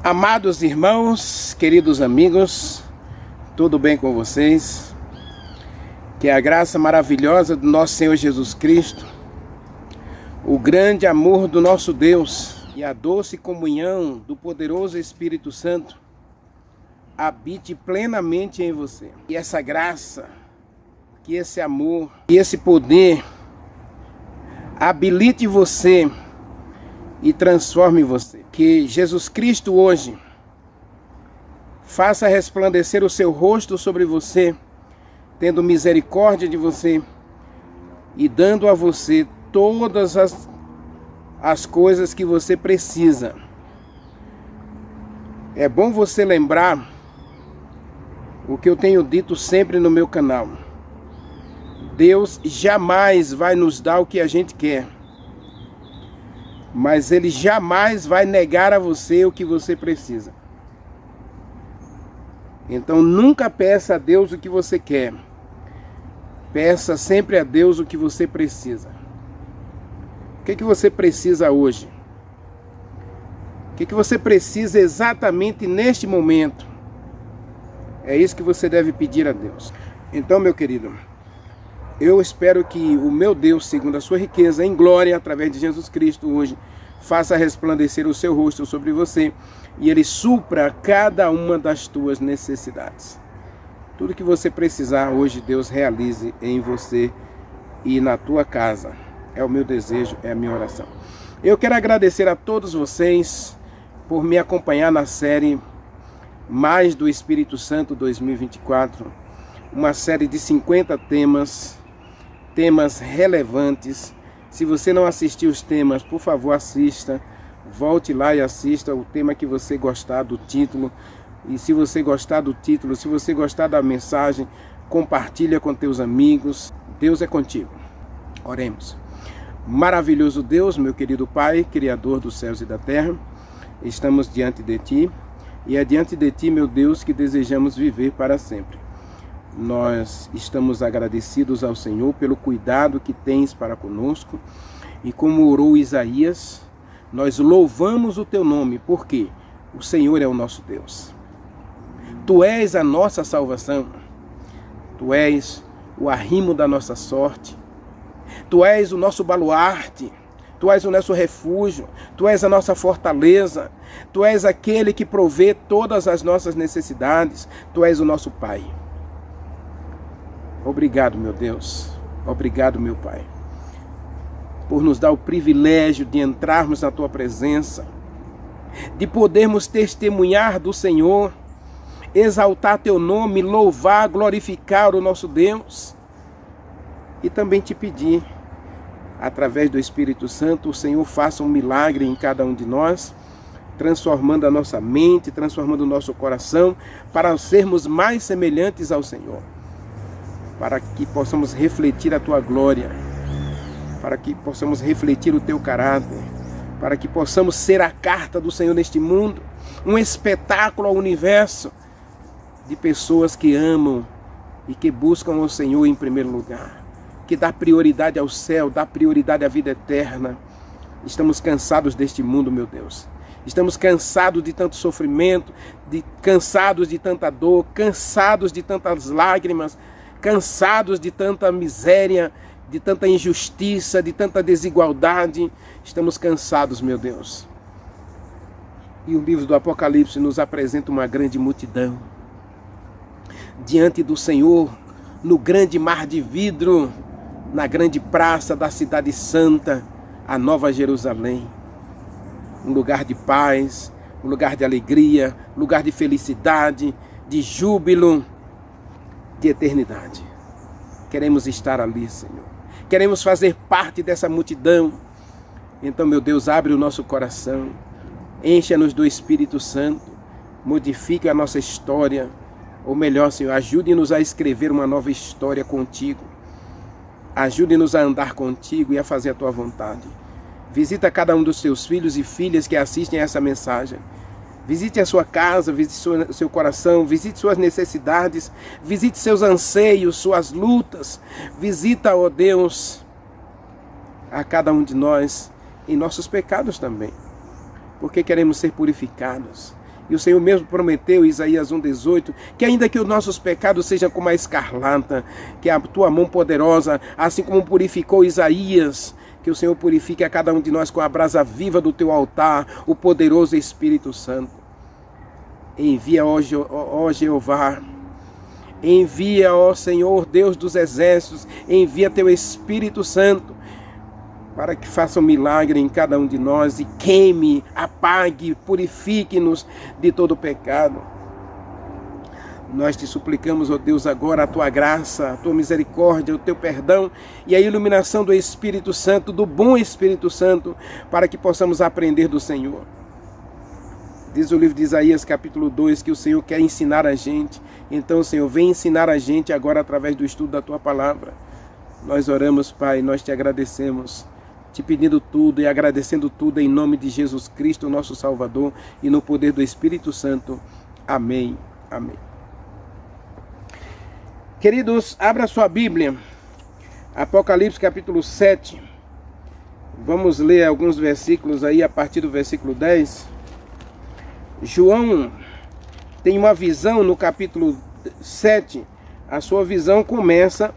Amados irmãos, queridos amigos, tudo bem com vocês? Que a graça maravilhosa do nosso Senhor Jesus Cristo, o grande amor do nosso Deus e a doce comunhão do poderoso Espírito Santo habite plenamente em você. E essa graça, que esse amor e esse poder habilite você e transforme você. Que Jesus Cristo hoje faça resplandecer o seu rosto sobre você, tendo misericórdia de você e dando a você todas as coisas que você precisa. É bom você lembrar o que eu tenho dito sempre no meu canal. Deus jamais vai nos dar o que a gente quer, mas Ele jamais vai negar a você o que você precisa. Então nunca peça a Deus o que você quer. Peça sempre a Deus o que você precisa. O que você precisa hoje? O que você precisa exatamente neste momento? É isso que você deve pedir a Deus. Então, meu querido, eu espero que o meu Deus, segundo a sua riqueza em glória, através de Jesus Cristo hoje, faça resplandecer o seu rosto sobre você e Ele supra cada uma das tuas necessidades. Tudo que você precisar hoje, Deus realize em você e na tua casa. É o meu desejo, é a minha oração. Eu quero agradecer a todos vocês por me acompanhar na série Mais do Espírito Santo 2024, uma série de 50 temas relevantes. Se você não assistiu os temas, por favor assista, volte lá e assista o tema que você gostar do título. E se você gostar do título, se você gostar da mensagem, compartilha com teus amigos. Deus é contigo. Oremos. Maravilhoso Deus, meu querido Pai, Criador dos céus e da terra, estamos diante de Ti, e é diante de Ti, meu Deus, que desejamos viver para sempre. Nós estamos agradecidos ao Senhor pelo cuidado que tens para conosco, e como orou Isaías, nós louvamos o Teu nome, porque o Senhor é o nosso Deus. Tu és a nossa salvação, Tu és o arrimo da nossa sorte, Tu és o nosso baluarte, Tu és o nosso refúgio, Tu és a nossa fortaleza, Tu és aquele que provê todas as nossas necessidades, Tu és o nosso Pai. Obrigado, meu Deus, obrigado, meu Pai, por nos dar o privilégio de entrarmos na Tua presença, de podermos testemunhar do Senhor, exaltar Teu nome, louvar, glorificar o nosso Deus. E também te pedir, através do Espírito Santo, o Senhor faça um milagre em cada um de nós, transformando a nossa mente, transformando o nosso coração, para sermos mais semelhantes ao Senhor, para que possamos refletir a Tua glória, para que possamos refletir o Teu caráter, para que possamos ser a carta do Senhor neste mundo, um espetáculo ao universo de pessoas que amam e que buscam o Senhor em primeiro lugar, que dá prioridade ao céu, dá prioridade à vida eterna. Estamos cansados deste mundo, meu Deus. Estamos cansados de tanto sofrimento, cansados de tanta dor, cansados de tantas lágrimas, cansados de tanta miséria, de tanta injustiça, de tanta desigualdade. Estamos cansados, meu Deus. E o livro do Apocalipse nos apresenta uma grande multidão diante do Senhor, no grande mar de vidro, na grande praça da cidade santa, a Nova Jerusalém. Um lugar de paz, um lugar de alegria, lugar de felicidade, de júbilo, de eternidade. Queremos estar ali, Senhor. Queremos fazer parte dessa multidão. Então, meu Deus, abre o nosso coração, encha-nos do Espírito Santo, modifique a nossa história, ou melhor, Senhor, ajude-nos a escrever uma nova história contigo. Ajude-nos a andar contigo e a fazer a Tua vontade. Visita cada um dos Teus filhos e filhas que assistem a essa mensagem. Visite a sua casa, visite o seu coração, visite suas necessidades, visite seus anseios, suas lutas. Visita, ó Deus, a cada um de nós em nossos pecados também. Porque queremos ser purificados. E o Senhor mesmo prometeu, Isaías 1,18, que ainda que os nossos pecados sejam como a escarlata, que a tua mão poderosa, assim como purificou Isaías, que o Senhor purifique a cada um de nós com a brasa viva do teu altar, o poderoso Espírito Santo. Envia, ó Jeová, envia, ó Senhor, Deus dos exércitos, envia teu Espírito Santo, para que faça um milagre em cada um de nós e queime, apague, purifique-nos de todo pecado. Nós te suplicamos, ó Deus, agora a tua graça, a tua misericórdia, o teu perdão e a iluminação do Espírito Santo, do bom Espírito Santo, para que possamos aprender do Senhor. Diz o livro de Isaías, capítulo 2, que o Senhor quer ensinar a gente. Então, Senhor, vem ensinar a gente agora através do estudo da tua palavra. Nós oramos, Pai, nós te agradecemos, te pedindo tudo e agradecendo tudo em nome de Jesus Cristo, nosso Salvador, e no poder do Espírito Santo. Amém. Amém. Queridos, abra sua Bíblia, Apocalipse capítulo 7. Vamos ler alguns versículos aí a partir do versículo 10. João tem uma visão no capítulo 7. A sua visão começa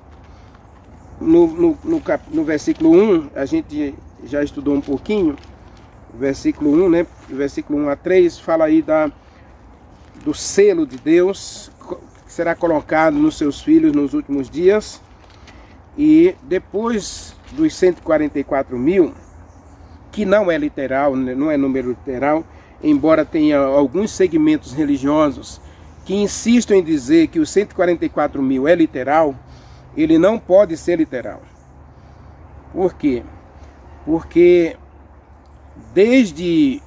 no versículo 1, a gente já estudou um pouquinho, versículo 1, né? Versículo 1 a 3, fala aí do selo de Deus, que será colocado nos seus filhos nos últimos dias. E depois dos 144 mil, que não é literal, não é número literal, embora tenha alguns segmentos religiosos que insistem em dizer que os 144 mil é literal, ele não pode ser literal. Por quê? Porque desde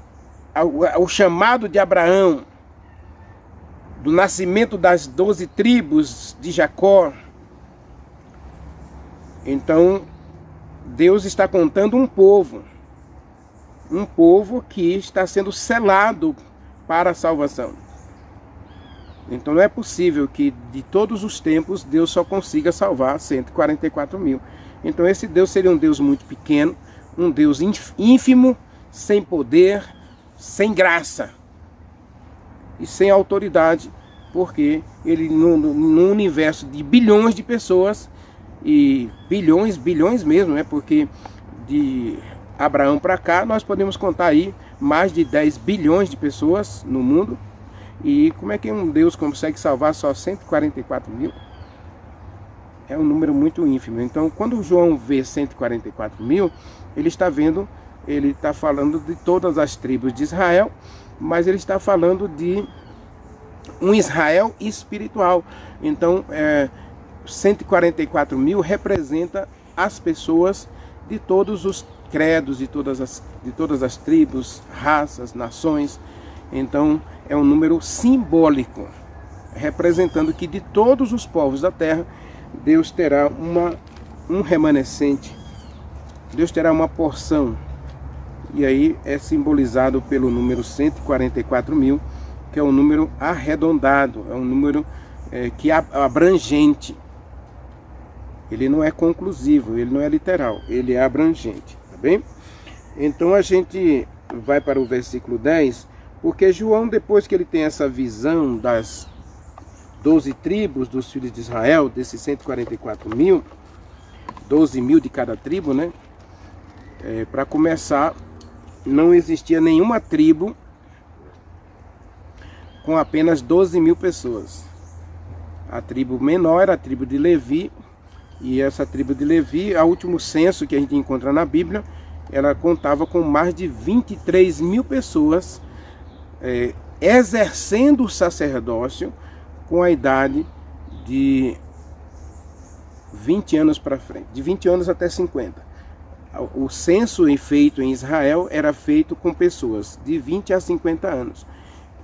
o chamado de Abraão, do nascimento das 12 tribos de Jacó, então Deus está contando um povo que está sendo selado para a salvação. Então não é possível que de todos os tempos Deus só consiga salvar 144 mil. Então esse Deus seria um Deus muito pequeno, um Deus ínfimo, sem poder, sem graça e sem autoridade, porque ele no universo de bilhões de pessoas, e bilhões mesmo, né? Porque de Abraão para cá nós podemos contar aí mais de 10 bilhões de pessoas no mundo. E como é que um Deus consegue salvar só 144 mil? É um número muito ínfimo. Então, quando João vê 144 mil, ele está falando de todas as tribos de Israel, mas ele está falando de um Israel espiritual. Então, 144 mil representa as pessoas de todos os credos, de todas as tribos, raças, nações. Então, é um número simbólico, representando que de todos os povos da terra, Deus terá um remanescente, Deus terá uma porção. E aí é simbolizado pelo número 144 mil, que é um número arredondado, é um número que é abrangente. Ele não é conclusivo, ele não é literal, ele é abrangente, tá bem? Então a gente vai para o versículo 10, porque João, depois que ele tem essa visão das 12 tribos dos filhos de Israel, desses 144 mil, 12 mil de cada tribo, né? Para começar, não existia nenhuma tribo com apenas 12 mil pessoas. A tribo menor era a tribo de Levi, e essa tribo de Levi, o último censo que a gente encontra na Bíblia, ela contava com mais de 23 mil pessoas exercendo o sacerdócio com a idade de 20 anos para frente, de 20 anos até 50. O censo feito em Israel era feito com pessoas de 20 a 50 anos.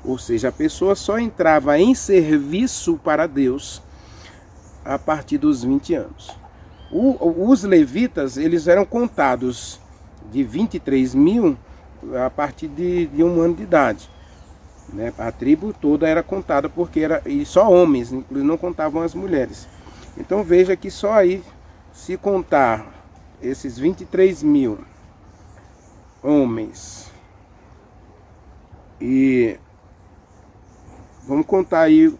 Ou seja, a pessoa só entrava em serviço para Deus a partir dos 20 anos. Os levitas, eles eram contados de 23 mil a partir de 1 ano de idade. Né? A tribo toda era contada porque e só homens, inclusive não contavam as mulheres. Então veja que só aí, se contar esses 23 mil homens e vamos contar aí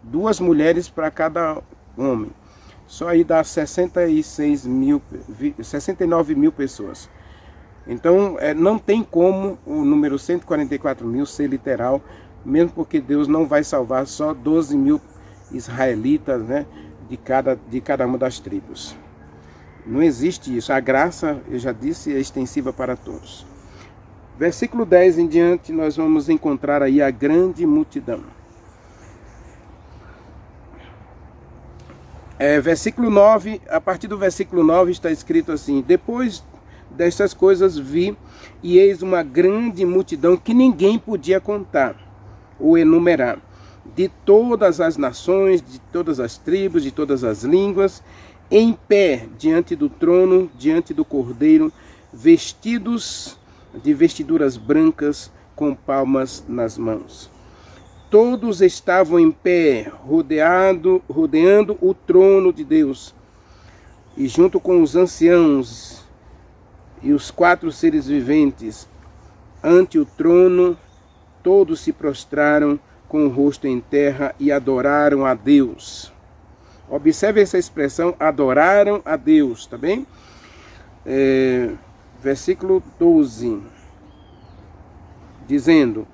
2 mulheres para cada homem. Só aí dá 69 mil pessoas. Então, não tem como o número 144 mil ser literal, mesmo porque Deus não vai salvar só 12 mil israelitas, né, de cada uma das tribos. Não existe isso. A graça, eu já disse, é extensiva para todos. Versículo 10 em diante, nós vamos encontrar aí a grande multidão. Versículo 9, a partir do versículo 9 está escrito assim: depois destas coisas vi, e eis uma grande multidão que ninguém podia contar ou enumerar, de todas as nações, de todas as tribos, de todas as línguas, em pé diante do trono, diante do Cordeiro, vestidos de vestiduras brancas, com palmas nas mãos. Todos estavam em pé, rodeando o trono de Deus, e junto com os anciãos e os 4 seres viventes, ante o trono, todos se prostraram com o rosto em terra e adoraram a Deus. Observe essa expressão, adoraram a Deus, tá bem? Versículo 12, dizendo: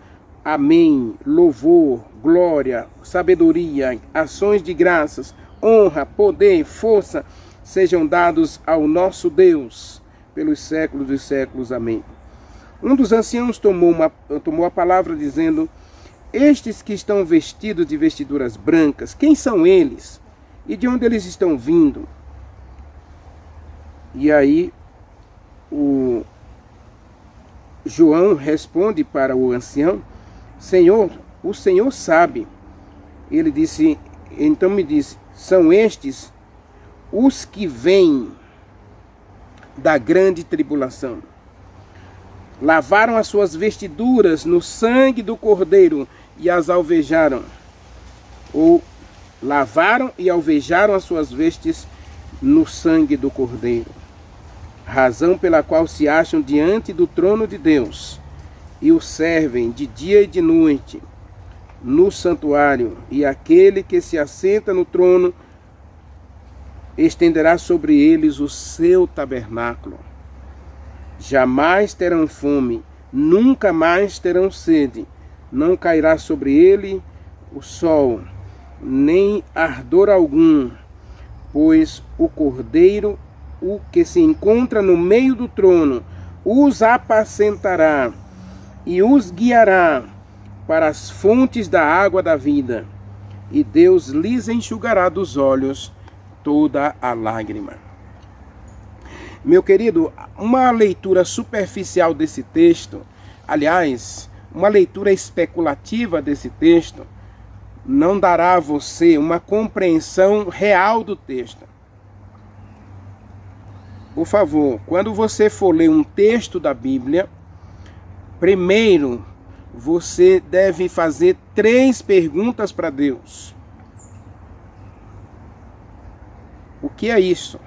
amém, louvor, glória, sabedoria, ações de graças, honra, poder, força, sejam dados ao nosso Deus, pelos séculos dos séculos. Amém. Um dos anciãos tomou a palavra dizendo: estes que estão vestidos de vestiduras brancas, quem são eles? E de onde eles estão vindo? E aí o João responde para o ancião: Senhor, o Senhor sabe. Ele disse, então me disse: são estes os que vêm da grande tribulação. Lavaram as suas vestiduras no sangue do Cordeiro e as alvejaram. Ou lavaram e alvejaram as suas vestes no sangue do Cordeiro. Razão pela qual se acham diante do trono de Deus e o servem de dia e de noite no santuário, e aquele que se assenta no trono estenderá sobre eles o seu tabernáculo. Jamais terão fome, nunca mais terão sede, não cairá sobre ele o sol, nem ardor algum, pois o Cordeiro, o que se encontra no meio do trono, os apacentará e os guiará para as fontes da água da vida, e Deus lhes enxugará dos olhos toda a lágrima. Meu querido, uma leitura superficial desse texto, aliás, uma leitura especulativa desse texto, não dará a você uma compreensão real do texto. Por favor, quando você for ler um texto da Bíblia, primeiro você deve fazer 3 perguntas para Deus. O que é isso?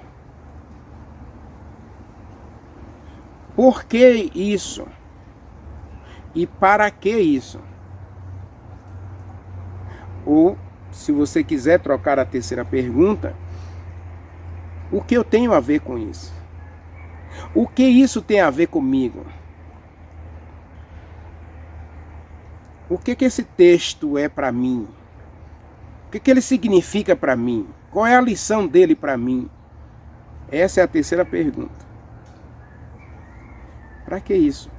Por que isso? E para que isso? Ou, se você quiser trocar a terceira pergunta, o que eu tenho a ver com isso? O que isso tem a ver comigo? O que esse texto é para mim? O que ele significa para mim? Qual é a lição dele para mim? Essa é a terceira pergunta. Para que isso?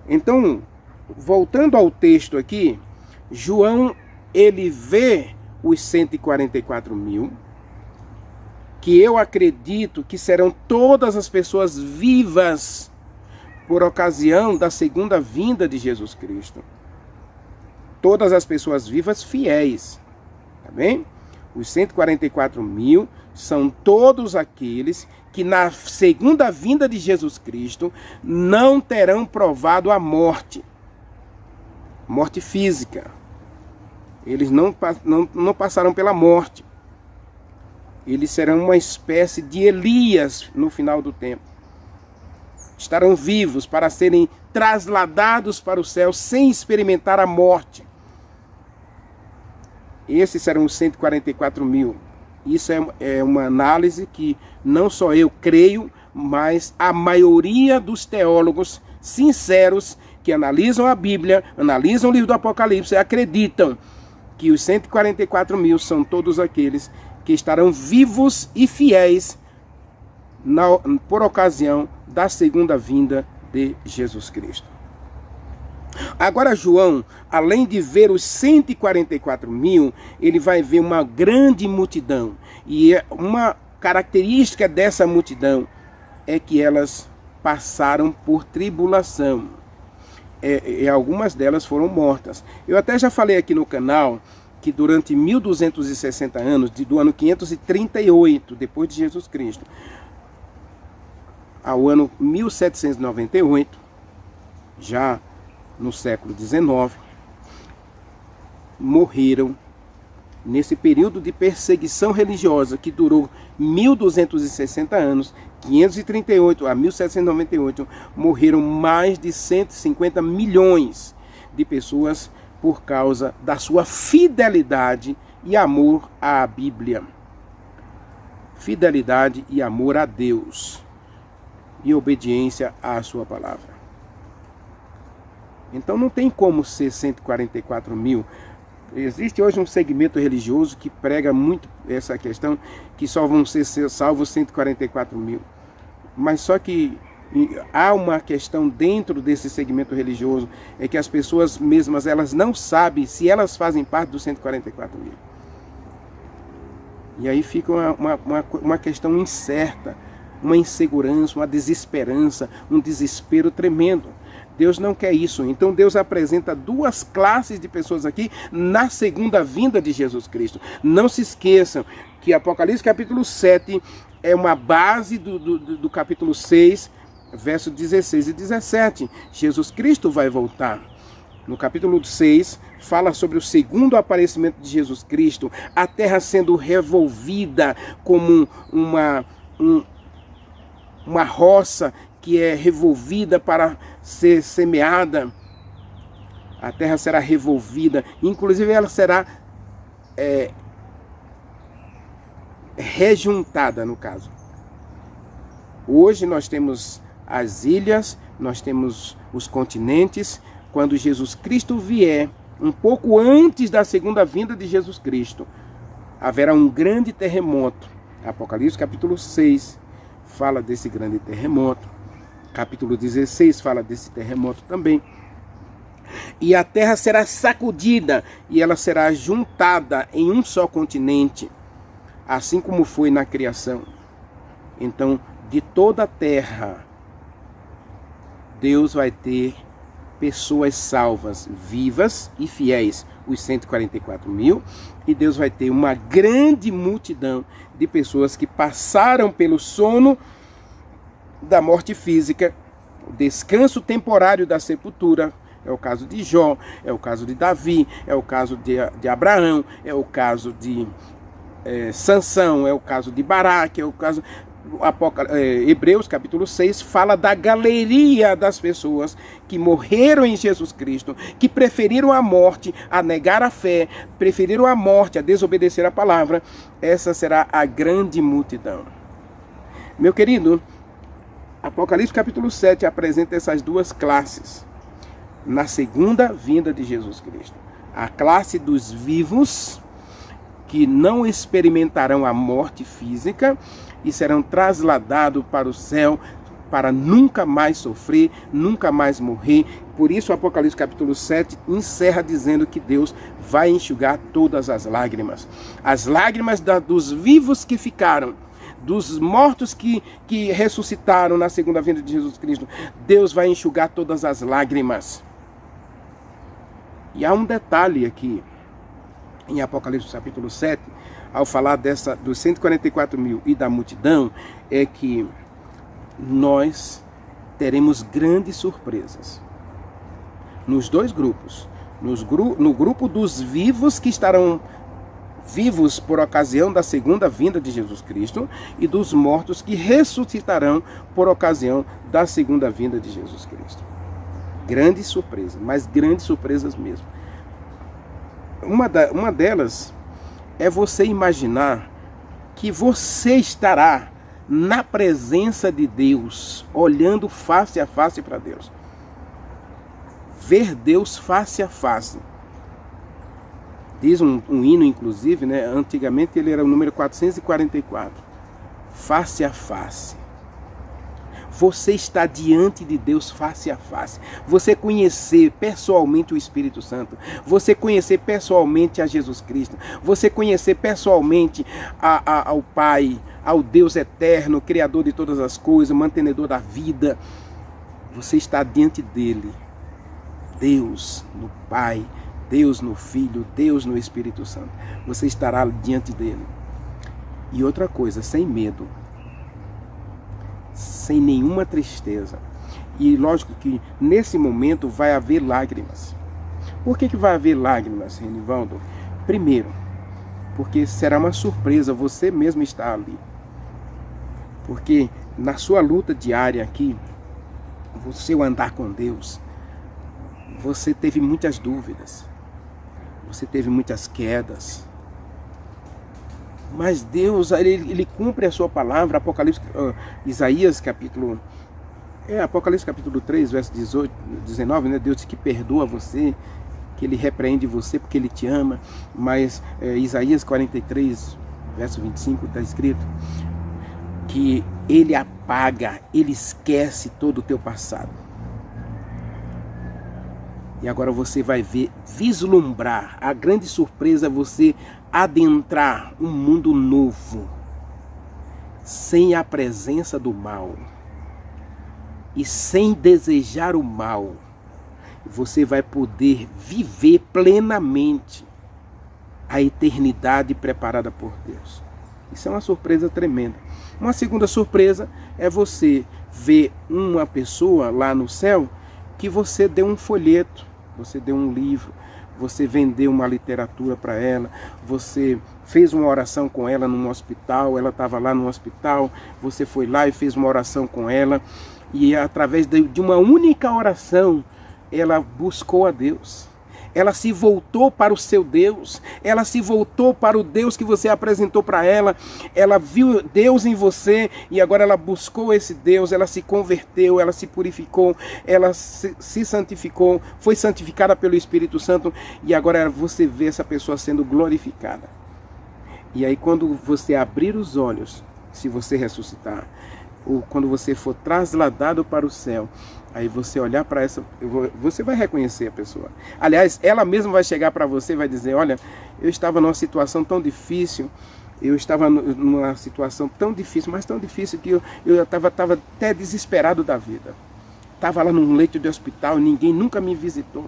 Então, voltando ao texto aqui, João, ele vê os 144 mil, que eu acredito que serão todas as pessoas vivas por ocasião da segunda vinda de Jesus Cristo. Todas as pessoas vivas fiéis, tá bem? Os 144 mil são todos aqueles que na segunda vinda de Jesus Cristo não terão provado a morte física. Eles não passarão pela morte. Eles serão uma espécie de Elias no final do tempo. Estarão vivos para serem trasladados para o céu sem experimentar a morte. Esses serão os 144 mil. Isso é uma análise que não só eu creio, mas a maioria dos teólogos sinceros que analisam a Bíblia, analisam o livro do Apocalipse, acreditam que os 144 mil são todos aqueles que estarão vivos e fiéis por ocasião da segunda vinda de Jesus Cristo. Agora João, além de ver os 144 mil, ele vai ver uma grande multidão. E uma característica dessa multidão é que elas passaram por tribulação. E algumas delas foram mortas. Eu até já falei aqui no canal que durante 1260 anos, do ano 538 depois de Jesus Cristo, ao ano 1798, já no século XIX, morreram nesse período de perseguição religiosa que durou 1260 anos, 538 a 1798, morreram mais de 150 milhões de pessoas por causa da sua fidelidade e amor à Bíblia. Fidelidade e amor a Deus e obediência à sua palavra. Então não tem como ser 144 mil. Existe hoje um segmento religioso que prega muito essa questão, que só vão ser salvos 144 mil. Mas só que há uma questão dentro desse segmento religioso, é que as pessoas mesmas, elas não sabem se elas fazem parte dos 144 mil. E aí fica uma questão incerta, uma insegurança, uma desesperança, um desespero tremendo. Deus não quer isso. Então Deus apresenta duas classes de pessoas aqui na segunda vinda de Jesus Cristo. Não se esqueçam que Apocalipse capítulo 7 é uma base do capítulo 6, versos 16 e 17. Jesus Cristo vai voltar. No capítulo 6, fala sobre o segundo aparecimento de Jesus Cristo, a terra sendo revolvida como uma roça que é revolvida para ser semeada. A terra será revolvida, inclusive ela será rejuntada, no caso. Hoje nós temos as ilhas, nós temos os continentes. Quando Jesus Cristo vier, um pouco antes da segunda vinda de Jesus Cristo, haverá um grande terremoto. Apocalipse capítulo 6 fala desse grande terremoto. Capítulo 16 fala desse terremoto também. E a terra será sacudida e ela será juntada em um só continente, assim como foi na criação. Então, de toda a terra, Deus vai ter pessoas salvas, vivas e fiéis, os 144 mil, e Deus vai ter uma grande multidão de pessoas que passaram pelo sono da morte física, o descanso temporário da sepultura. É o caso de Jó, é o caso de Davi, é o caso de Abraão, é o caso de Sansão, é o caso de Baraque, é o caso... Hebreus capítulo 6 fala da galeria das pessoas que morreram em Jesus Cristo, que preferiram a morte a negar a fé, preferiram a morte a desobedecer a palavra. Essa será a grande multidão. Meu querido, Apocalipse capítulo 7 apresenta essas duas classes na segunda vinda de Jesus Cristo. A classe dos vivos, que não experimentarão a morte física e serão trasladados para o céu para nunca mais sofrer, nunca mais morrer. Por isso o Apocalipse capítulo 7 encerra dizendo que Deus vai enxugar todas as lágrimas. As lágrimas dos vivos que ficaram, dos mortos que ressuscitaram na segunda vinda de Jesus Cristo. Deus vai enxugar todas as lágrimas. E há um detalhe aqui, em Apocalipse capítulo 7, ao falar dos 144 mil e da multidão, é que nós teremos grandes surpresas. Nos dois grupos. No grupo dos vivos que estarão vivos por ocasião da segunda vinda de Jesus Cristo, e dos mortos que ressuscitarão por ocasião da segunda vinda de Jesus Cristo. Grandes surpresas, mas grandes surpresas mesmo. uma delas é você imaginar que você estará na presença de Deus, olhando face a face para Deus. Ver Deus face a face. Diz um hino, inclusive, né? Antigamente ele era o número 444. Face a face. Você está diante de Deus face a face. Você conhecer pessoalmente o Espírito Santo. Você conhecer pessoalmente a Jesus Cristo. Você conhecer pessoalmente ao Pai, ao Deus eterno, Criador de todas as coisas, mantenedor da vida. Você está diante dele. Deus no Pai, Deus no Filho, Deus no Espírito Santo. Você estará diante dele. E outra coisa, sem medo. Sem nenhuma tristeza. E lógico que nesse momento vai haver lágrimas. Por que vai haver lágrimas, Renivaldo? Primeiro, porque será uma surpresa você mesmo estar ali. Porque na sua luta diária aqui, você andar com Deus, você teve muitas dúvidas, você teve muitas quedas. Mas Deus, ele cumpre a sua palavra. Isaías capítulo 3, verso 19, né? Deus diz que perdoa você, que ele repreende você porque ele te ama. Mas Isaías 43, verso 25, está escrito que ele apaga, ele esquece todo o teu passado. E agora você vai vislumbrar, a grande surpresa é você adentrar um mundo novo, sem a presença do mal e sem desejar o mal. Você vai poder viver plenamente a eternidade preparada por Deus. Isso é uma surpresa tremenda. Uma segunda surpresa é você ver uma pessoa lá no céu que você deu um folheto, você deu um livro, você vendeu uma literatura para ela, você fez uma oração com ela num hospital, ela estava lá no hospital, você foi lá e fez uma oração com ela, e através de uma única oração, ela buscou a Deus. Ela se voltou para o seu Deus, ela se voltou para o Deus que você apresentou para ela, ela viu Deus em você e agora ela buscou esse Deus, ela se converteu, ela se purificou, ela se santificou, foi santificada pelo Espírito Santo e agora você vê essa pessoa sendo glorificada. E aí quando você abrir os olhos, se você ressuscitar, ou quando você for trasladado para o céu, aí você olhar para essa, você vai reconhecer a pessoa. Aliás, ela mesma vai chegar para você e vai dizer, olha, eu estava numa situação tão difícil, eu estava numa situação tão difícil, mas tão difícil que eu estava até desesperado da vida. Estava lá num leito de hospital, ninguém nunca me visitou.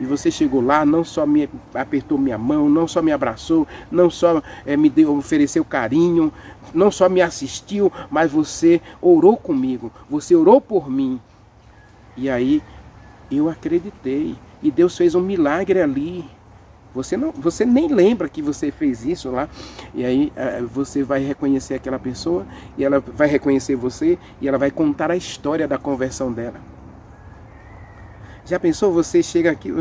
E você chegou lá, não só me apertou minha mão, não só me abraçou, não só me ofereceu carinho, não só me assistiu, mas você orou comigo, você orou por mim. E aí eu acreditei e Deus fez um milagre ali. Você nem lembra que você fez isso lá. E aí você vai reconhecer aquela pessoa e ela vai reconhecer você e ela vai contar a história da conversão dela. Já pensou, você chega aqui,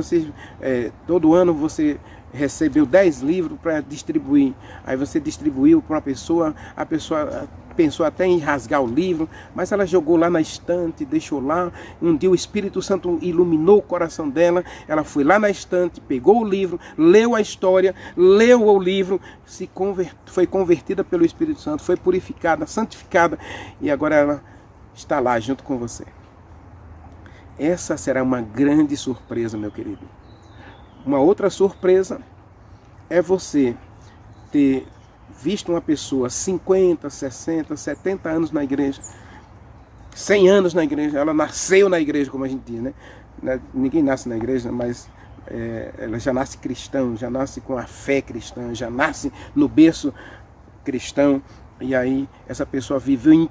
todo ano você recebeu 10 livros para distribuir. Aí você distribuiu para uma pessoa, a pessoa pensou até em rasgar o livro, mas ela jogou lá na estante, deixou lá. Um dia o Espírito Santo iluminou o coração dela, ela foi lá na estante, pegou o livro, leu a história, leu o livro, foi convertida pelo Espírito Santo, foi purificada, santificada, e agora ela está lá junto com você. Essa será uma grande surpresa, meu querido. Uma outra surpresa é você ter visto uma pessoa 50, 60, 70 anos na igreja, 100 anos na igreja, ela nasceu na igreja, como a gente diz, né? Ninguém nasce na igreja, mas ela já nasce cristão, já nasce com a fé cristã, já nasce no berço cristão. E aí essa pessoa viveu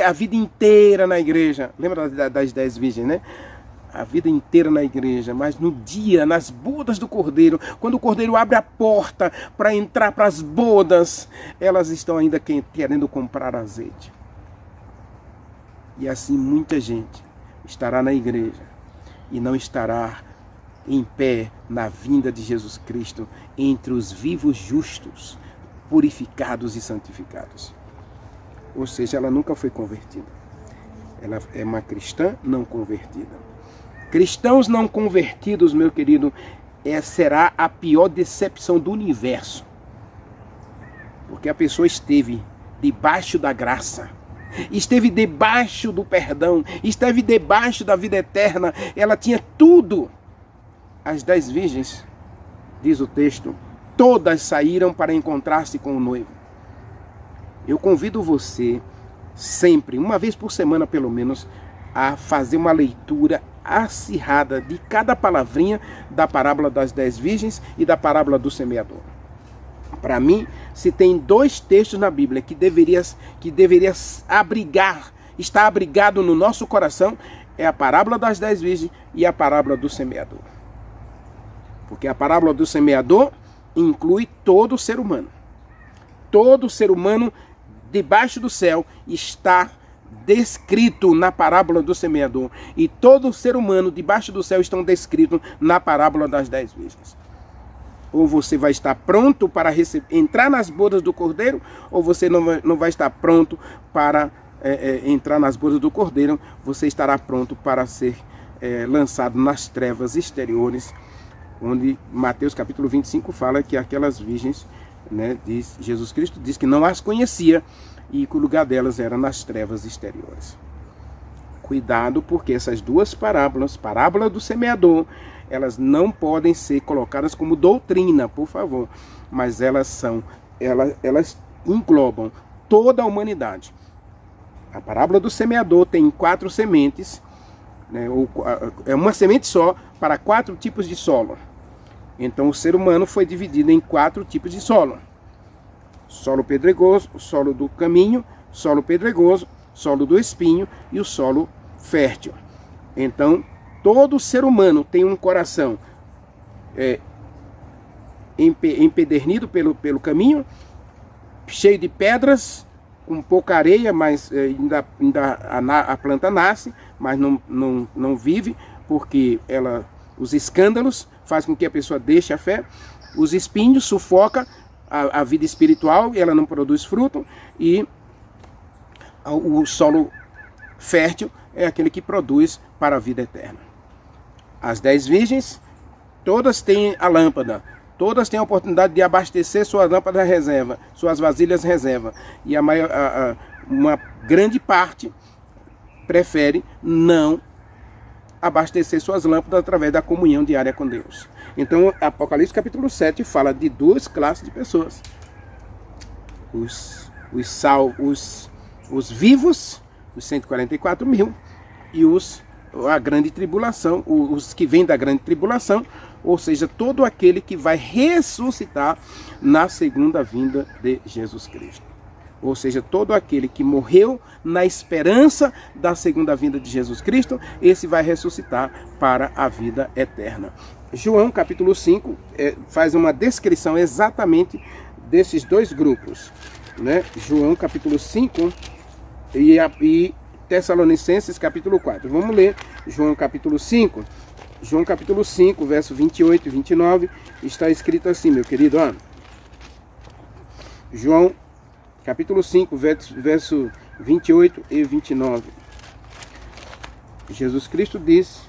a vida inteira na igreja. Lembra das 10 virgens, né? A vida inteira na igreja, mas no dia, nas bodas do Cordeiro, quando o Cordeiro abre a porta para entrar para as bodas, elas estão ainda querendo comprar azeite. E assim muita gente estará na igreja e não estará em pé na vinda de Jesus Cristo entre os vivos justos, purificados e santificados. Ou seja, ela nunca foi convertida. Ela é uma cristã não convertida. Cristãos não convertidos, meu querido, será a pior decepção do universo. Porque a pessoa esteve debaixo da graça, esteve debaixo do perdão, esteve debaixo da vida eterna, ela tinha tudo. As 10 virgens, diz o texto, todas saíram para encontrar-se com o noivo. Eu convido você, sempre, uma vez por semana pelo menos, a fazer uma leitura acirrada de cada palavrinha da parábola das 10 virgens e da parábola do semeador. Para mim, se tem 2 textos na Bíblia que deveria estar abrigado no nosso coração, é a parábola das 10 virgens e a parábola do semeador. Porque a parábola do semeador inclui todo ser humano. Todo ser humano debaixo do céu está descrito na parábola do semeador. E todo ser humano debaixo do céu estão descritos na parábola das 10 virgens. Ou você vai estar pronto para entrar nas bodas do Cordeiro, ou você não vai estar pronto para entrar nas bodas do Cordeiro. Você estará pronto para ser lançado nas trevas exteriores, onde Mateus capítulo 25 fala que aquelas virgens, né, Jesus Cristo diz que não as conhecia e que o lugar delas era nas trevas exteriores. Cuidado, porque essas 2 parábolas, parábola do semeador, elas não podem ser colocadas como doutrina, por favor, mas elas englobam toda a humanidade. A parábola do semeador tem 4 sementes, né, é uma semente só para 4 tipos de solo. Então o ser humano foi dividido em 4 tipos de solo: solo pedregoso, o solo do caminho, solo pedregoso, solo do espinho e o solo fértil. Então todo ser humano tem um coração empedernido pelo caminho, cheio de pedras, com pouca areia, mas a planta nasce, mas não vive, porque os escândalos fazem com que a pessoa deixe a fé. Os espinhos sufocam a vida espiritual e ela não produz fruto. E o solo fértil é aquele que produz para a vida eterna. As 10 virgens, todas têm a lâmpada, todas têm a oportunidade de abastecer suas lâmpadas reserva, suas vasilhas reserva. E uma grande parte prefere não abastecer suas lâmpadas através da comunhão diária com Deus. Então, Apocalipse capítulo 7 fala de 2 classes de pessoas: os vivos, os 144 mil, e a grande tribulação, os que vêm da grande tribulação, ou seja, todo aquele que vai ressuscitar na segunda vinda de Jesus Cristo. Ou seja, todo aquele que morreu na esperança da segunda vinda de Jesus Cristo, esse vai ressuscitar para a vida eterna. João capítulo 5 faz uma descrição exatamente desses 2 grupos, né? João capítulo 5 e Tessalonicenses capítulo 4. Vamos ler João capítulo 5. João capítulo 5, verso 28 e 29, está escrito assim, meu querido. João capítulo 5, verso 28 e 29. Jesus Cristo diz: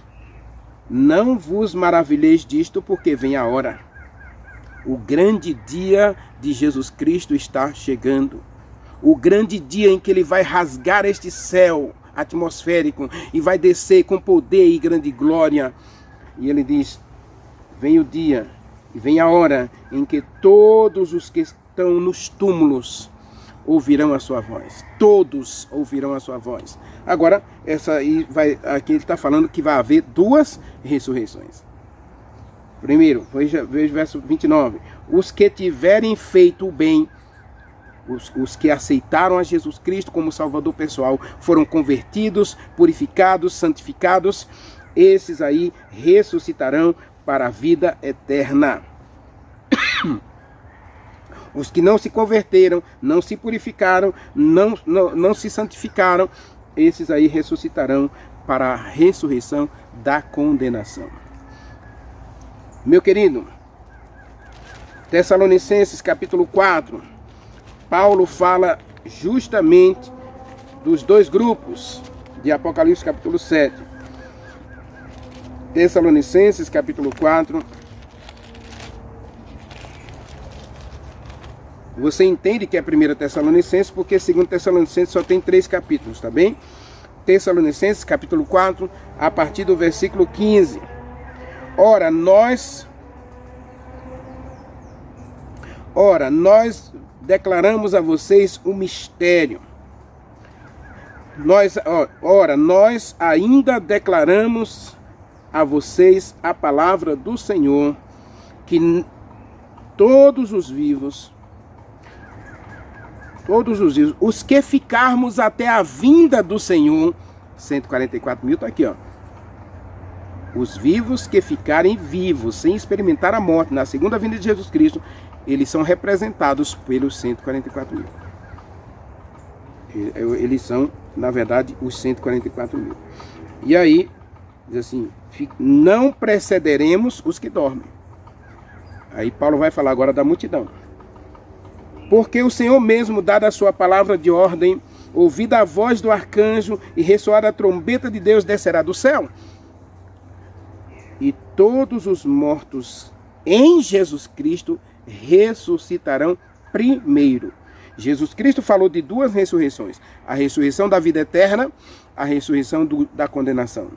não vos maravilheis disto, porque vem a hora. O grande dia de Jesus Cristo está chegando. O grande dia em que ele vai rasgar este céu atmosférico e vai descer com poder e grande glória. E ele diz: vem o dia e vem a hora em que todos os que estão nos túmulos ouvirão a sua voz. Todos ouvirão a sua voz. Agora, aqui ele está falando que vai haver 2 ressurreições. Primeiro, veja o verso 29. Os que tiverem feito o bem, os que aceitaram a Jesus Cristo como Salvador pessoal, foram convertidos, purificados, santificados, esses aí ressuscitarão para a vida eterna. Os que não se converteram, não se purificaram, não se santificaram, esses aí ressuscitarão para a ressurreição da condenação. Meu querido, Tessalonicenses capítulo 4, Paulo fala justamente dos dois grupos de Apocalipse capítulo 7. Tessalonicenses capítulo 4. Você entende que é 1 Tessalonicenses porque 2 Tessalonicenses só tem 3 capítulos, tá bem? Tessalonicenses capítulo 4, a partir do versículo 15. Ora, nós declaramos a vocês o mistério. Nós ainda declaramos a vocês a palavra do Senhor, que todos os vivos, os que ficarmos até a vinda do Senhor, 144 mil, está aqui, ó. Os vivos que ficarem vivos, sem experimentar a morte, na segunda vinda de Jesus Cristo, eles são representados pelos 144 mil. Eles são, na verdade, os 144 mil. E aí, diz assim, não precederemos os que dormem. Aí Paulo vai falar agora da multidão. Porque o Senhor mesmo, dada a sua palavra de ordem, ouvida a voz do arcanjo e ressoada a trombeta de Deus, descerá do céu. E todos os mortos em Jesus Cristo ressuscitarão primeiro. Jesus Cristo falou de 2 ressurreições. A ressurreição da vida eterna, a ressurreição da condenação.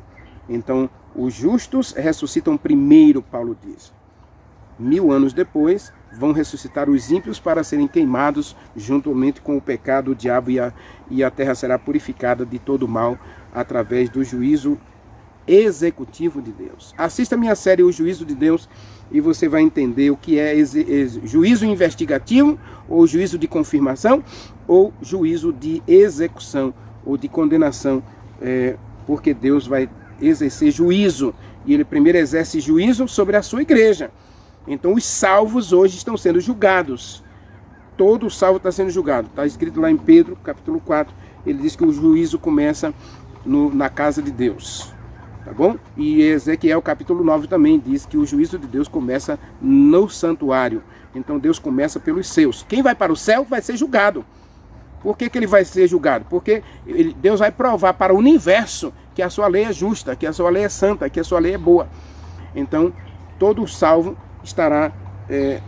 Então, os justos ressuscitam primeiro, Paulo diz. 1000 anos depois, vão ressuscitar os ímpios para serem queimados juntamente com o pecado, o diabo, e a terra será purificada de todo mal através do juízo executivo de Deus. Assista a minha série O Juízo de Deus e você vai entender o que é juízo investigativo, ou juízo de confirmação, ou juízo de execução, ou de condenação, porque Deus vai exercer juízo, e Ele primeiro exerce juízo sobre a sua igreja. Então os salvos hoje estão sendo julgados. Todo salvo está sendo julgado. Está escrito lá em Pedro, capítulo 4, ele diz que o juízo começa na casa de Deus. Tá bom? E Ezequiel capítulo 9 também diz que o juízo de Deus começa no santuário. Então Deus começa pelos seus. Quem vai para o céu vai ser julgado. Por que ele vai ser julgado? Porque Deus vai provar para o universo que a sua lei é justa, que a sua lei é santa, que a sua lei é boa. Então todo salvo estará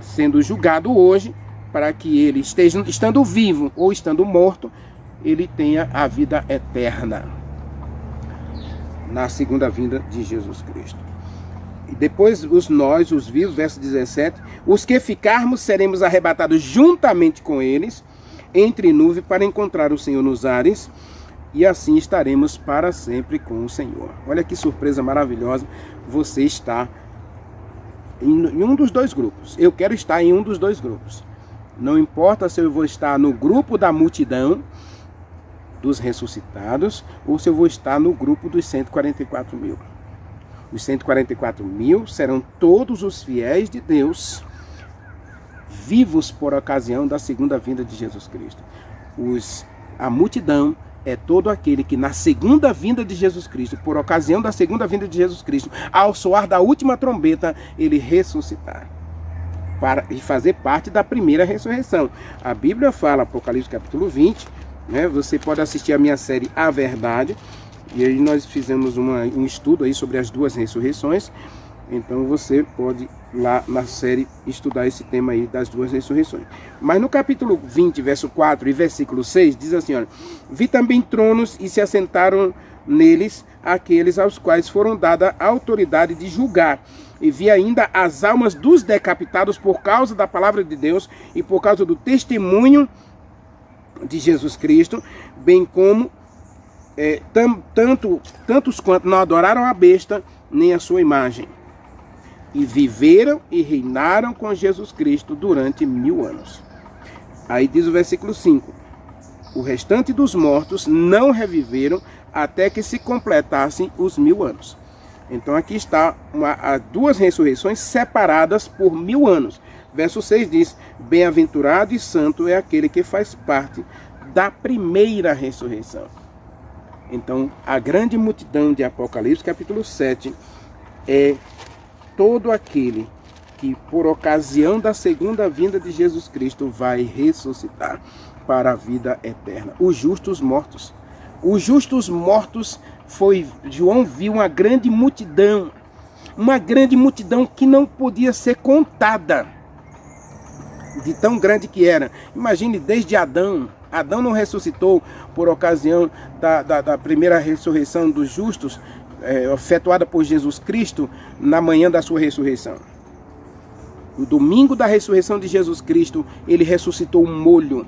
sendo julgado hoje, para que ele esteja, estando vivo ou estando morto, ele tenha a vida eterna na segunda vinda de Jesus Cristo. E depois os vivos, verso 17, os que ficarmos seremos arrebatados juntamente com eles, entre nuvens, para encontrar o Senhor nos ares, e assim estaremos para sempre com o Senhor. Olha que surpresa maravilhosa, você está em um dos dois grupos. Eu quero estar em um dos dois grupos. Não importa se eu vou estar no grupo da multidão dos ressuscitados, ou se eu vou estar no grupo dos 144 mil. Os 144 mil serão todos os fiéis de Deus, vivos por ocasião da segunda vinda de Jesus Cristo. A multidão é todo aquele que na segunda vinda de Jesus Cristo, por ocasião da segunda vinda de Jesus Cristo, ao soar da última trombeta, ele ressuscitar, para fazer parte da primeira ressurreição. A Bíblia fala, Apocalipse capítulo 20, né? Você pode assistir a minha série A Verdade, e aí nós fizemos um estudo aí sobre as 2 ressurreições. Então você pode lá na série estudar esse tema aí das 2 ressurreições. Mas no capítulo 20, verso 4 e versículo 6, diz assim, olha: vi também tronos e se assentaram neles aqueles aos quais foram dada a autoridade de julgar. E vi ainda as almas dos decapitados por causa da palavra de Deus e por causa do testemunho de Jesus Cristo, bem como tantos quanto não adoraram a besta nem a sua imagem, e viveram e reinaram com Jesus Cristo durante 1000 anos. Aí diz o versículo 5: o restante dos mortos não reviveram até que se completassem os 1000 anos. Então aqui está as 2 ressurreições separadas por 1000 anos. Verso 6 diz: bem-aventurado e santo é aquele que faz parte da primeira ressurreição. Então a grande multidão de Apocalipse capítulo 7 é todo aquele que por ocasião da segunda vinda de Jesus Cristo vai ressuscitar para a vida eterna. Os justos mortos. Os justos mortos João viu uma grande multidão que não podia ser contada, de tão grande que era. Imagine, desde Adão não ressuscitou por ocasião da primeira ressurreição dos justos, efetuada por Jesus Cristo na manhã da sua ressurreição. No domingo da ressurreição de Jesus Cristo, ele ressuscitou um molho.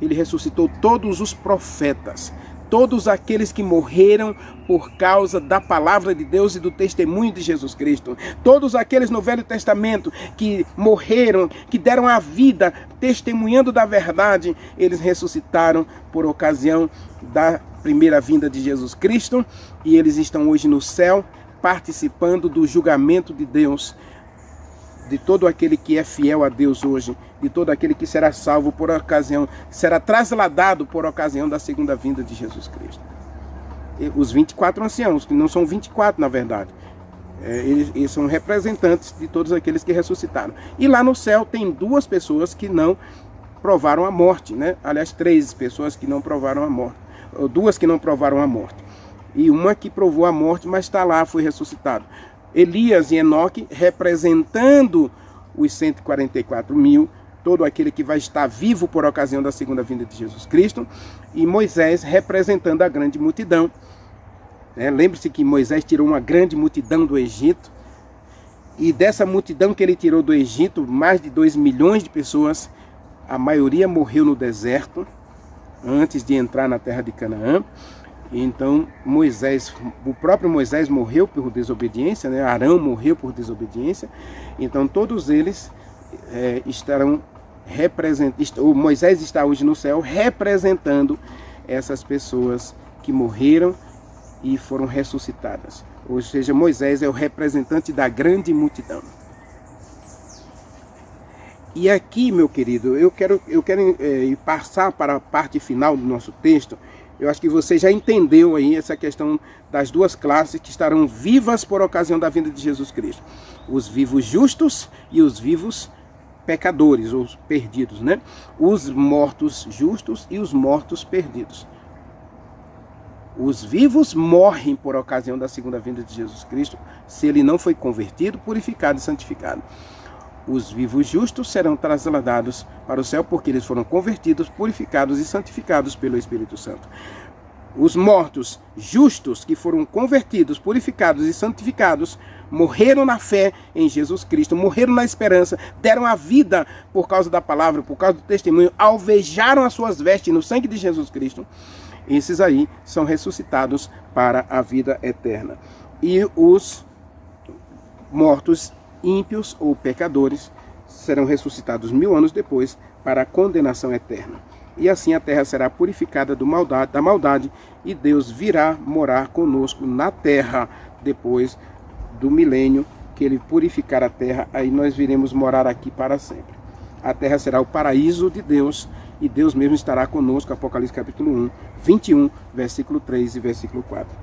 Ele ressuscitou todos os profetas, todos aqueles que morreram por causa da palavra de Deus e do testemunho de Jesus Cristo. Todos aqueles no Velho Testamento que morreram, que deram a vida testemunhando da verdade, eles ressuscitaram por ocasião da primeira vinda de Jesus Cristo, e eles estão hoje no céu participando do julgamento de Deus, de todo aquele que é fiel a Deus hoje, de todo aquele que será salvo por ocasião, será trasladado por ocasião da segunda vinda de Jesus Cristo. E os 24 anciãos, que não são 24 na verdade, eles são representantes de todos aqueles que ressuscitaram. E lá no céu tem duas pessoas que não provaram a morte, né? Aliás, 3 pessoas que não provaram a morte, ou 2 que não provaram a morte, e uma que provou a morte, mas está lá, foi ressuscitado. Elias e Enoque representando os 144 mil, todo aquele que vai estar vivo por ocasião da segunda vinda de Jesus Cristo, e Moisés representando a grande multidão. Lembre-se que Moisés tirou uma grande multidão do Egito, e dessa multidão que ele tirou do Egito, mais de 2 milhões de pessoas, a maioria morreu no deserto, antes de entrar na terra de Canaã. Então o próprio Moisés morreu por desobediência, né? Arão morreu por desobediência. Então todos eles estarão representando. Moisés está hoje no céu representando essas pessoas que morreram e foram ressuscitadas. Ou seja, Moisés é o representante da grande multidão. E aqui, meu querido, eu quero passar para a parte final do nosso texto. Eu acho que você já entendeu aí essa questão das duas classes que estarão vivas por ocasião da vinda de Jesus Cristo. Os vivos justos e os vivos pecadores, ou perdidos, né? Os mortos justos e os mortos perdidos. Os vivos morrem por ocasião da segunda vinda de Jesus Cristo, se ele não foi convertido, purificado e santificado. Os vivos justos serão trasladados para o céu porque eles foram convertidos, purificados e santificados pelo Espírito Santo. Os mortos justos que foram convertidos, purificados e santificados, morreram na fé em Jesus Cristo, morreram na esperança, deram a vida por causa da palavra, por causa do testemunho, alvejaram as suas vestes no sangue de Jesus Cristo. Esses aí são ressuscitados para a vida eterna. E os mortos ímpios ou pecadores serão ressuscitados 1000 anos depois para a condenação eterna. E assim a terra será purificada da maldade e Deus virá morar conosco na terra depois do milênio que ele purificar a terra. Aí nós viremos morar aqui para sempre. A terra será o paraíso de Deus e Deus mesmo estará conosco. Apocalipse capítulo 1, 21, versículo 3 e versículo 4.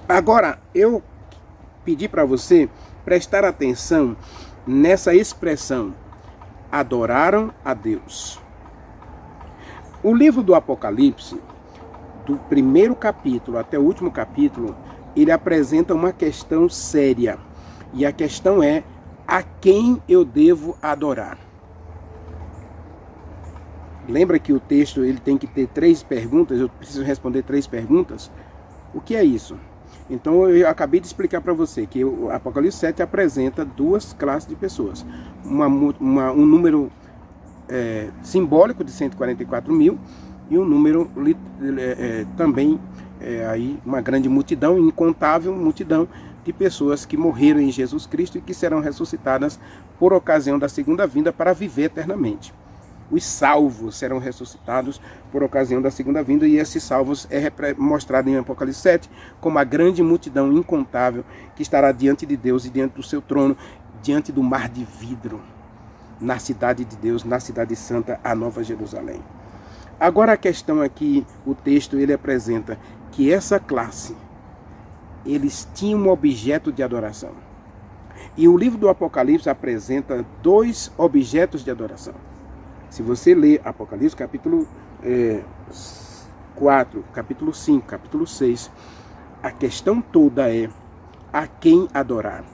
Agora, eu pedi para você prestar atenção nessa expressão, adoraram a Deus. O livro do Apocalipse, do primeiro capítulo até o último capítulo, ele apresenta uma questão séria. E a questão é, a quem eu devo adorar? Lembra que o texto ele tem que ter 3 perguntas, eu preciso responder 3 perguntas? O que é isso? Então eu acabei de explicar para você que o Apocalipse 7 apresenta 2 classes de pessoas. Um número simbólico de 144 mil e um número também, aí uma grande multidão, incontável multidão de pessoas que morreram em Jesus Cristo e que serão ressuscitadas por ocasião da segunda vinda para viver eternamente. Os salvos serão ressuscitados por ocasião da segunda vinda, e esses salvos é mostrado em Apocalipse 7 como a grande multidão incontável que estará diante de Deus e diante do seu trono, diante do mar de vidro, na cidade de Deus, na cidade santa, a Nova Jerusalém. Agora a questão aqui, o texto ele apresenta que essa classe, eles tinham um objeto de adoração. E o livro do Apocalipse apresenta dois objetos de adoração. Se você ler Apocalipse, capítulo 4, capítulo 5, capítulo 6, a questão toda é a quem adorar.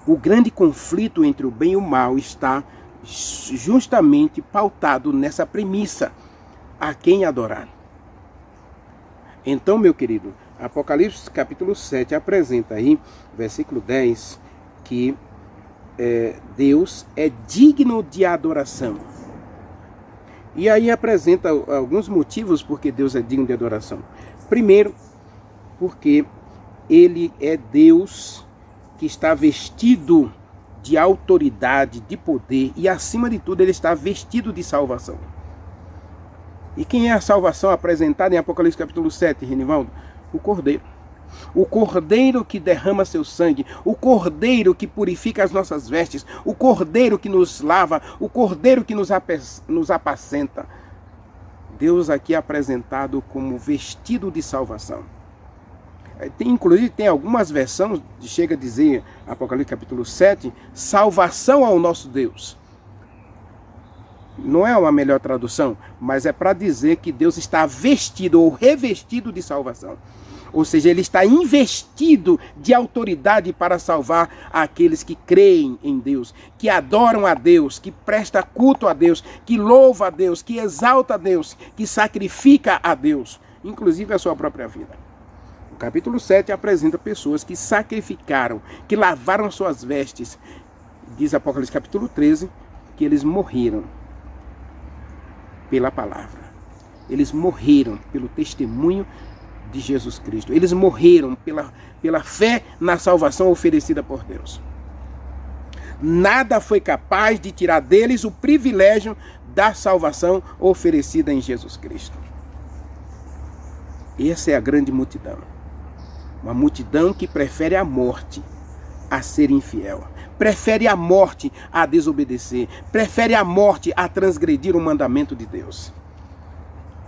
O grande conflito entre o bem e o mal está justamente pautado nessa premissa: a quem adorar. Então, meu querido, Apocalipse capítulo 7 apresenta aí, versículo 10, que Deus é digno de adoração. E aí apresenta alguns motivos porque Deus é digno de adoração. Primeiro, porque Ele é Deus que está vestido de autoridade, de poder, e acima de tudo Ele está vestido de salvação. E quem é a salvação apresentada em Apocalipse capítulo 7, Renivaldo? O Cordeiro. O Cordeiro que derrama seu sangue, o Cordeiro que purifica as nossas vestes, o Cordeiro que nos lava, o Cordeiro que nos apacenta. Deus aqui é apresentado como vestido de salvação. Inclusive tem algumas versões, chega a dizer, Apocalipse capítulo 7, salvação ao nosso Deus. Não é uma melhor tradução, mas é para dizer que Deus está vestido ou revestido de salvação. Ou seja, Ele está investido de autoridade para salvar aqueles que creem em Deus, que adoram a Deus, que presta culto a Deus, que louva a Deus, que exalta a Deus, que sacrifica a Deus, inclusive a sua própria vida. O capítulo 7 apresenta pessoas que sacrificaram, que lavaram suas vestes. Diz Apocalipse capítulo 13 que eles morreram pela palavra. Eles morreram pelo testemunho de Jesus Cristo. Eles morreram pela fé na salvação oferecida por Deus. Nada foi capaz de tirar deles o privilégio da salvação oferecida em Jesus Cristo. Essa é a grande multidão. Uma multidão que prefere a morte a ser infiel. Prefere a morte a desobedecer. Prefere a morte a transgredir o mandamento de Deus.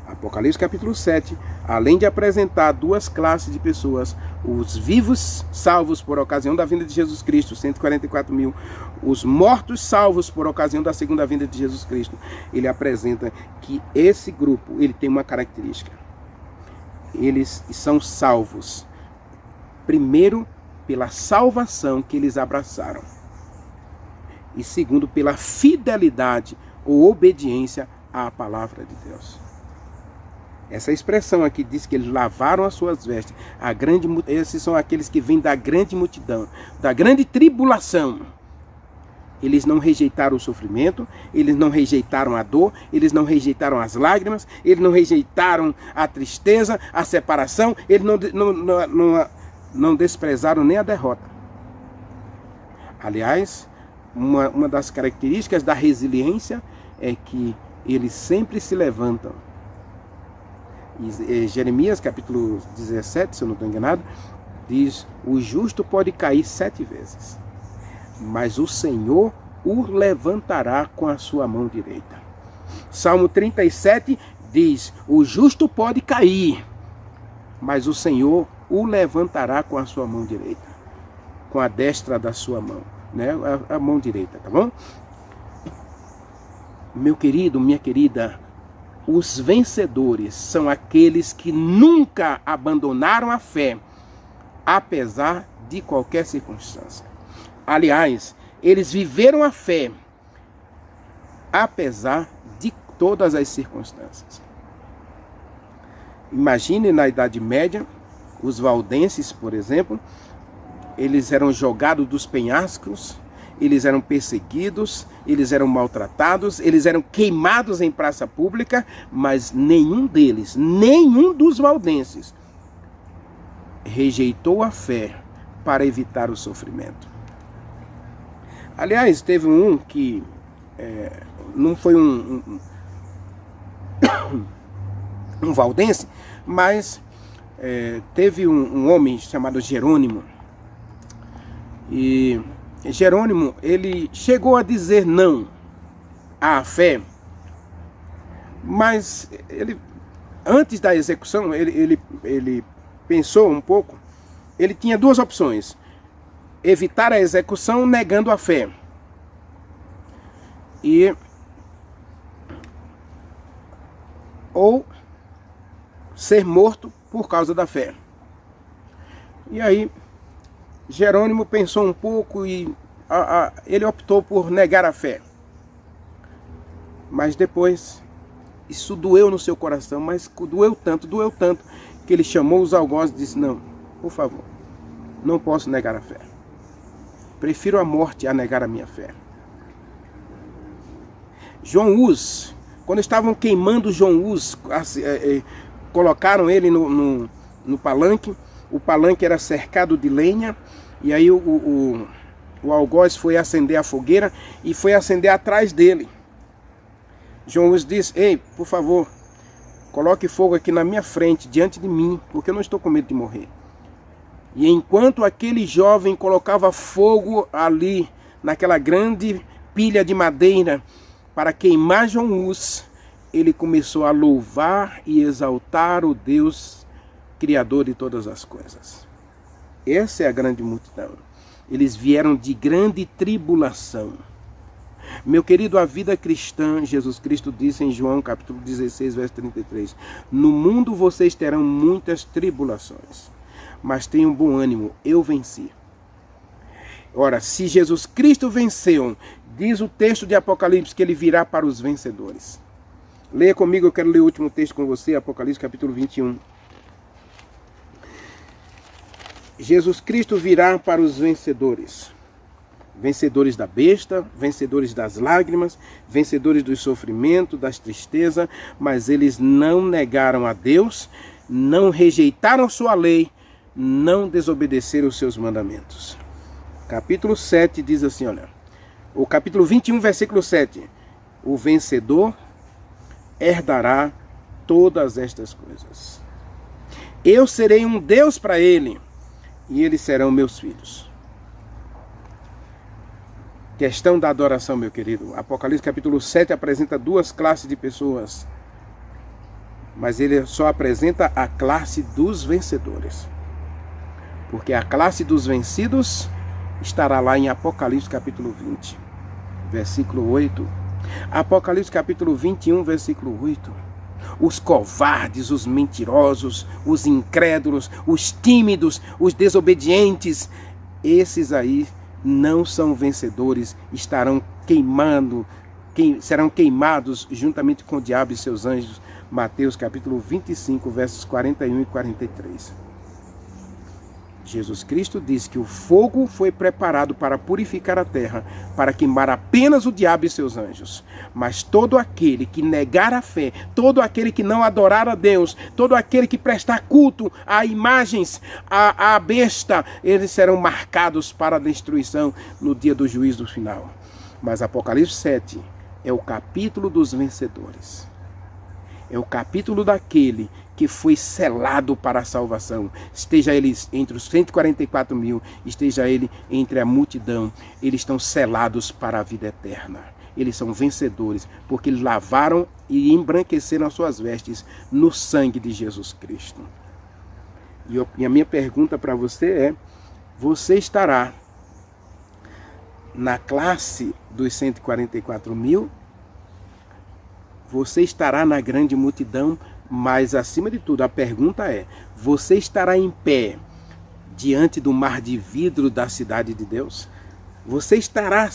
Apocalipse capítulo 7, além de apresentar duas classes de pessoas, os vivos salvos por ocasião da vinda de Jesus Cristo, 144 mil, os mortos salvos por ocasião da segunda vinda de Jesus Cristo, ele apresenta que esse grupo, ele tem uma característica. Eles são salvos, primeiro, pela salvação que eles abraçaram, e segundo, pela fidelidade ou obediência à palavra de Deus. Essa expressão aqui diz que eles lavaram as suas vestes. Esses são aqueles que vêm da grande multidão, da grande tribulação. Eles não rejeitaram o sofrimento, eles não rejeitaram a dor, eles não rejeitaram as lágrimas, eles não rejeitaram a tristeza, a separação, eles não desprezaram nem a derrota. Aliás, uma das características da resiliência é que eles sempre se levantam. Jeremias capítulo 17, se eu não estou enganado, diz: o justo pode cair 7 vezes, mas o Senhor o levantará com a sua mão direita. Salmo 37 diz: o justo pode cair, mas o Senhor o levantará com a sua mão direita, com a destra da sua mão, né? A mão direita, tá bom? Meu querido, minha querida, os vencedores são aqueles que nunca abandonaram a fé, apesar de qualquer circunstância. Aliás, eles viveram a fé, apesar de todas as circunstâncias. Imagine na Idade Média, os valdenses, por exemplo, eles eram jogados dos penhascos, eles eram perseguidos, eles eram maltratados, eles eram queimados em praça pública, mas nenhum deles, nenhum dos valdenses, rejeitou a fé para evitar o sofrimento. Aliás, teve um que não foi um valdense, mas teve um homem chamado Jerônimo. E Jerônimo, ele chegou a dizer não à fé, mas ele, antes da execução, ele pensou um pouco. Ele tinha duas opções: evitar a execução negando a fé. Ou ser morto por causa da fé. E aí, Jerônimo pensou um pouco e ele optou por negar a fé. Mas depois, isso doeu no seu coração, mas doeu tanto, que ele chamou os algozes e disse: não, por favor, não posso negar a fé. Prefiro a morte a negar a minha fé. João Hus, quando estavam queimando João Hus, colocaram ele no palanque. O palanque era cercado de lenha. E aí o algoz foi acender a fogueira e foi acender atrás dele. João Hus disse: ei, por favor, coloque fogo aqui na minha frente, diante de mim, porque eu não estou com medo de morrer. E enquanto aquele jovem colocava fogo ali, naquela grande pilha de madeira, para queimar João Hus, ele começou a louvar e exaltar o Deus Criador de todas as coisas. Essa é a grande multidão. Eles vieram de grande tribulação. Meu querido, a vida cristã, Jesus Cristo disse em João capítulo 16, verso 33, no mundo vocês terão muitas tribulações, mas tenham bom ânimo, eu venci. Ora, se Jesus Cristo venceu, diz o texto de Apocalipse que ele virá para os vencedores. Leia comigo, eu quero ler o último texto com você, Apocalipse capítulo 21. Jesus Cristo virá para os vencedores. Vencedores da besta, vencedores das lágrimas, vencedores do sofrimento, das tristezas, mas eles não negaram a Deus, não rejeitaram sua lei, não desobedeceram os seus mandamentos. Capítulo 7 diz assim, olha, o capítulo 21, versículo 7, o vencedor herdará todas estas coisas. Eu serei um Deus para ele, e eles serão meus filhos. Questão da adoração, meu querido. Apocalipse capítulo 7 apresenta duas classes de pessoas, mas ele só apresenta a classe dos vencedores. Porque a classe dos vencidos estará lá em Apocalipse capítulo 20, versículo 8. Apocalipse capítulo 21, versículo 8. Os covardes, os mentirosos, os incrédulos, os tímidos, os desobedientes, esses aí não são vencedores, estarão serão queimados juntamente com o diabo e seus anjos. Mateus capítulo 25, versos 41 e 43. Jesus Cristo diz que o fogo foi preparado para purificar a terra, para queimar apenas o diabo e seus anjos. Mas todo aquele que negar a fé, todo aquele que não adorar a Deus, todo aquele que prestar culto a imagens, a besta, eles serão marcados para a destruição no dia do juízo final. Mas Apocalipse 7 é o capítulo dos vencedores. É o capítulo daquele que foi selado para a salvação. Esteja ele entre os 144 mil, esteja ele entre a multidão. Eles estão selados para a vida eterna. Eles são vencedores, porque eles lavaram e embranqueceram as suas vestes no sangue de Jesus Cristo. E a minha pergunta para você é: você estará na classe dos 144 mil? Você estará na grande multidão? Mas, acima de tudo, a pergunta é: você estará em pé diante do mar de vidro da cidade de Deus? Você estará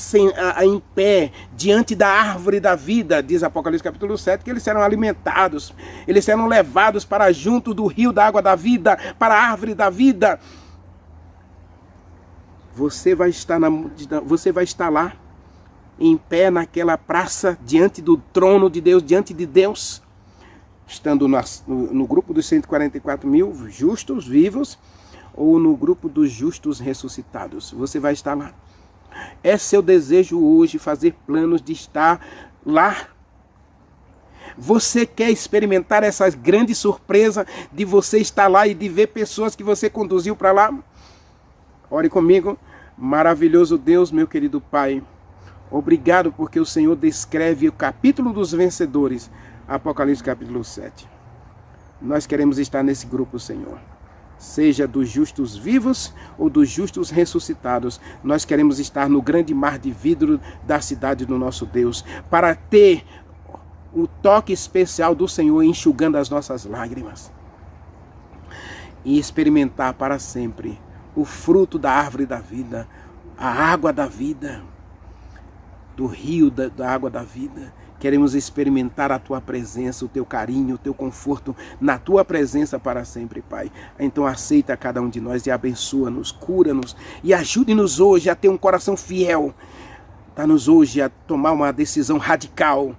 em pé diante da árvore da vida, diz Apocalipse capítulo 7, que eles serão alimentados, eles serão levados para junto do rio da água da vida, para a árvore da vida. Você vai estar na multidão, você vai estar lá, em pé naquela praça, diante do trono de Deus, diante de Deus, estando no grupo dos 144 mil justos vivos, ou no grupo dos justos ressuscitados. Você vai estar lá. É seu desejo hoje fazer planos de estar lá? Você quer experimentar essa grande surpresa de você estar lá e de ver pessoas que você conduziu para lá? Ore comigo. Maravilhoso Deus, meu querido Pai, obrigado porque o Senhor descreve o capítulo dos vencedores, Apocalipse capítulo 7. Nós queremos estar nesse grupo, Senhor. seja dos justos vivos ou dos justos ressuscitados. Nós queremos estar no grande mar de vidro da cidade do nosso Deus, para ter o toque especial do Senhor enxugando as nossas lágrimas e experimentar para sempre o fruto da árvore da vida, a água da vida, do rio da água da vida. Queremos experimentar a Tua presença, o Teu carinho, o Teu conforto na Tua presença para sempre, Pai. Então aceita cada um de nós e abençoa-nos, cura-nos e ajude-nos hoje a ter um coração fiel. Dá-nos hoje a tomar uma decisão radical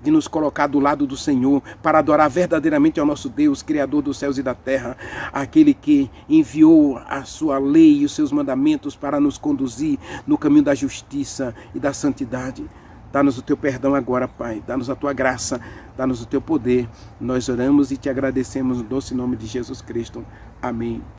de nos colocar do lado do Senhor para adorar verdadeiramente ao nosso Deus, Criador dos céus e da terra, aquele que enviou a sua lei e os seus mandamentos para nos conduzir no caminho da justiça e da santidade. Dá-nos o Teu perdão agora, Pai. Dá-nos a Tua graça. Dá-nos o Teu poder. Nós oramos e Te agradecemos no doce nome de Jesus Cristo. Amém.